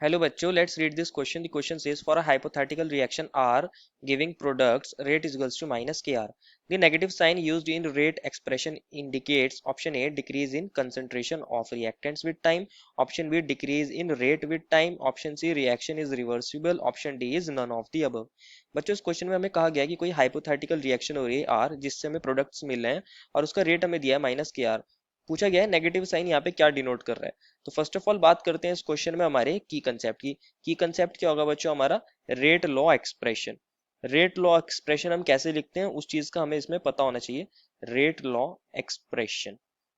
Hello बच्चों, let's read this question. The question says for a hypothetical reaction R giving products rate is equals to minus KR. The negative sign used in rate expression indicates option A decrease in concentration of reactants with time, option B decrease in rate with time, option C reaction is reversible, option D is none of the above. बच्चों इस question में हमें कहा गया है कि कोई hypothetical reaction हो रही है R जिससे हमें प्रोडक्ट्स मिल रहे हैं और उसका रेट हमें दिया है माइनस के आर। पूछा गया है नेगेटिव साइन यहाँ पे क्या डिनोट कर रहा है। तो फर्स्ट ऑफ ऑल बात करते हैं इस क्वेश्चन में हमारे की कंसेप्ट की। की कंसेप्ट क्या होगा बच्चों हमारा? Rate law expression. Rate law expression हम कैसे लिखते हैं उस चीज का हमें इसमें पता होना चाहिए। Rate law expression.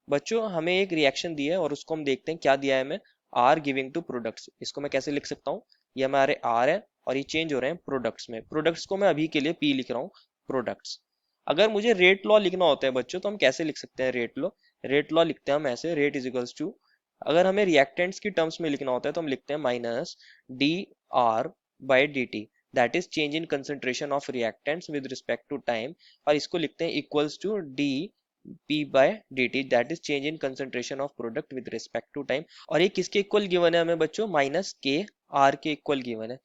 बच्चों हमें एक रिएक्शन दी है और उसको हम देखते हैं क्या दिया है हमें। आर गिविंग टू प्रोडक्ट्स, इसको मैं कैसे लिख सकता हूँ? ये हमारे आर है और ये चेंज हो रहे हैं प्रोडक्ट्स में। प्रोडक्ट्स को मैं अभी के लिए पी लिख रहा हूँ, प्रोडक्ट्स। अगर मुझे रेट लॉ लिखना होता है बच्चों तो हम कैसे लिख सकते हैं रेट लॉ? रेट लॉ लिखते हैं हम ऐसे, रेट इज इक्वल्स टू, अगर हमें रिएक्टेंट्स की टर्म्स में लिखना होता है तो हम लिखते हैं minus D R by D T, that is change in concentration of reactants with respect to time, और इसको लिखते हैं equals to D P by D T, that is change in concentration of product with respect to time. और ये किसके equal given है हमें बच्चों? माइनस के आर के इक्वल गिवन है।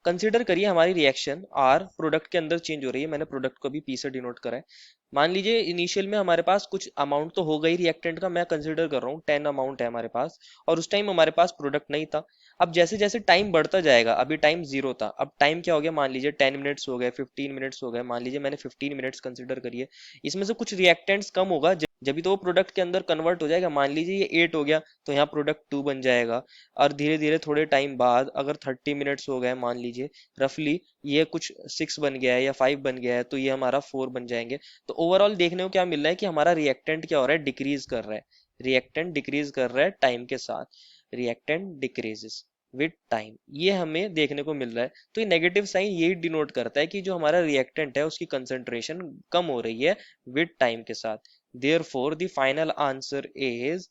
कंसिडर करिए हमारी रिएक्शन आर प्रोडक्ट के अंदर चेंज हो रही है, मैंने प्रोडक्ट को भी पी से डिनोट करा है। मान लीजिए इनिशियल में हमारे पास कुछ अमाउंट तो होगा ही रिएक्टेंट का, मैं कंसिडर कर रहा हूँ 10 अमाउंट है हमारे पास, और उस टाइम हमारे पास प्रोडक्ट नहीं था। अब जैसे जैसे टाइम बढ़ता जाएगा, अभी टाइम 0 था, अब टाइम क्या हो गया? मान लीजिए 10 मिनट्स हो गए, 15 मिनट्स हो गए, मान लीजिए मैंने 15 मिनट्स कंसिडर करिए। इसमें से कुछ रिएक्टेंट्स कम होगा, जब भी तो वो प्रोडक्ट के अंदर कन्वर्ट हो जाएगा। मान लीजिए ये 8 हो गया तो यहाँ प्रोडक्ट 2 बन जाएगा। और धीरे धीरे थोड़े टाइम बाद अगर 30 मिनट्स हो गए मान लीजिए, रफली ये कुछ 6 बन गया है या 5 बन गया है, तो ये हमारा 4 बन जाएंगे। तो ओवरऑल देखने को क्या मिल रहा है कि हमारा रिएक्टेंट क्या हो रहा है? डिक्रीज कर रहा है। रिएक्टेंट डिक्रीज कर रहा है टाइम के साथ। रिएक्टेंट डिक्रीजेस विद टाइम, ये हमें देखने को मिल रहा है। तो ये नेगेटिव साइन यही डिनोट करता है कि जो हमारा रिएक्टेंट है उसकी कंसंट्रेशन कम हो रही है विद टाइम के साथ। Therefore the final answer is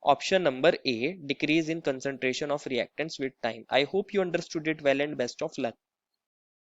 option number A, decrease in concentration of reactants with time. I hope you understood it well and best of luck.